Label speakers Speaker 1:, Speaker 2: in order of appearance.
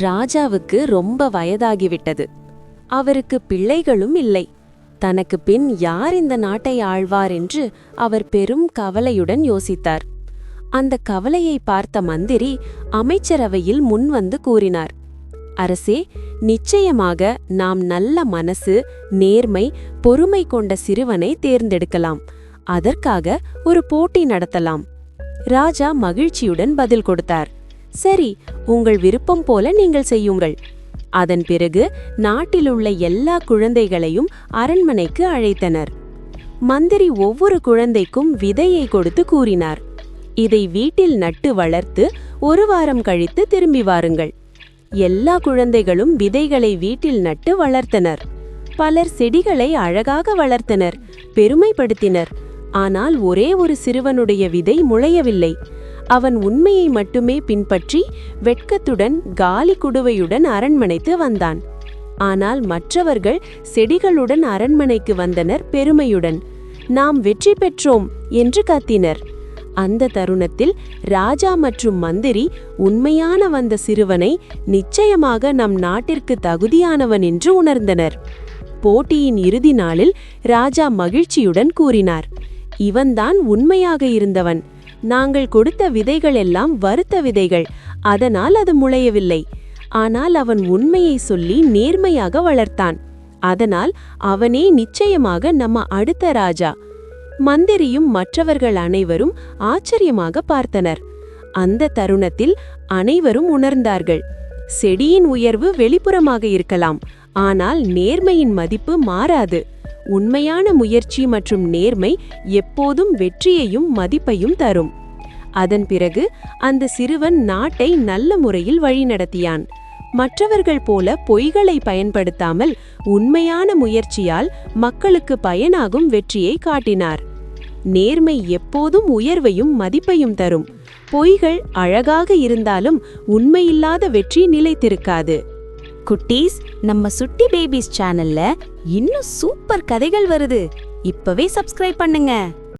Speaker 1: ராஜாவுக்கு ரொம்ப வயதாகிவிட்டது. அவருக்கு பிள்ளைகளும் இல்லை. தனக்கு பின் யார் இந்த நாட்டை ஆழ்வார் என்று அவர் பெரும் கவலையுடன் யோசித்தார். அந்த கவலையை பார்த்த மந்திரி அமைச்சரவையில் முன்வந்து கூறினார், அரசே, நிச்சயமாக நாம் நல்ல மனசு, நேர்மை, பொறுமை கொண்ட சிறுவனை தேர்ந்தெடுக்கலாம். அதற்காக ஒரு போட்டி நடத்தலாம். ராஜா மகிழ்ச்சியுடன் பதில் கொடுத்தார், சரி, உங்கள் விருப்பம் போல நீங்கள் செய்யுங்கள். அதன் பிறகு நாட்டிலுள்ள எல்லா குழந்தைகளையும் அரண்மனைக்கு அழைத்தனர். மந்திரி ஒவ்வொரு குழந்தைக்கும் விதையை கொடுத்து கூறினார், இதை வீட்டில் நட்டு வளர்த்து 1 வாரம் கழித்து திரும்பி வாருங்கள். எல்லா குழந்தைகளும் விதைகளை வீட்டில் நட்டு வளர்த்தனர். பலர் செடிகளை அழகாக வளர்த்தனர், பெருமைப்படுத்தினர். ஆனால் ஒரே ஒரு சிறுவனுடைய விதை முளையவில்லை. அவன் உண்மையை மட்டுமே பின்பற்றி வெட்கத்துடன் காலி குடுவையுடன் அரண்மனைக்கு வந்தான். ஆனால் மற்றவர்கள் செடிகளுடன் அரண்மனைக்கு வந்தனர், பெருமையுடன். நாம் வெற்றி பெற்றோம் என்று கத்தினர். அந்த தருணத்தில் ராஜா மற்றும் மந்திரி உண்மையான வந்த சிறுவனை நிச்சயமாக நம் நாட்டிற்கு தகுதியானவன் என்று உணர்ந்தனர். போட்டியின் இறுதி நாளில் ராஜா மகிழ்ச்சியுடன் கூறினார், இவன்தான் உண்மையாக இருந்தவன். நாங்கள் கொடுத்த விதைகள் எல்லாம் வருத்த விதைகள், அதனால் அது முளையவில்லை. ஆனால் அவன் உண்மையை சொல்லி நேர்மையாக வளர்த்தான். அதனால் அவனே நிச்சயமாக நம்ம அடுத்த ராஜா. மந்திரியும் மற்றவர்கள் அனைவரும் ஆச்சரியமாக பார்த்தனர். அந்த தருணத்தில் அனைவரும் உணர்ந்தார்கள், செடியின் உயர்வு வெளிப்புறமாக இருக்கலாம், ஆனால் நேர்மையின் மதிப்பு மாறாது. உண்மையான முயற்சி மற்றும் நேர்மை எப்போதும் வெற்றியையும் மதிப்பையும் தரும். அதன் பிறகு அந்த சிறுவன் நாட்டை நல்ல முறையில் வழிநடத்தியான். மற்றவர்கள் போல பொய்களை பயன்படுத்தாமல் உண்மையான முயற்சியால் மக்களுக்கு பயனாகும் வெற்றியை காட்டினார். நேர்மை எப்போதும் உயர்வையும் மதிப்பையும் தரும். பொய்கள் அழகாக இருந்தாலும் உண்மையில்லாத வெற்றி நிலைத்திருக்காது. குட்டீஸ், நம்ம சுட்டி பேபிஸ் சேனல்ல இன்னும் சூப்பர் கதைகள் வருது. இப்பவே சப்ஸ்கிரைப் பண்ணுங்க.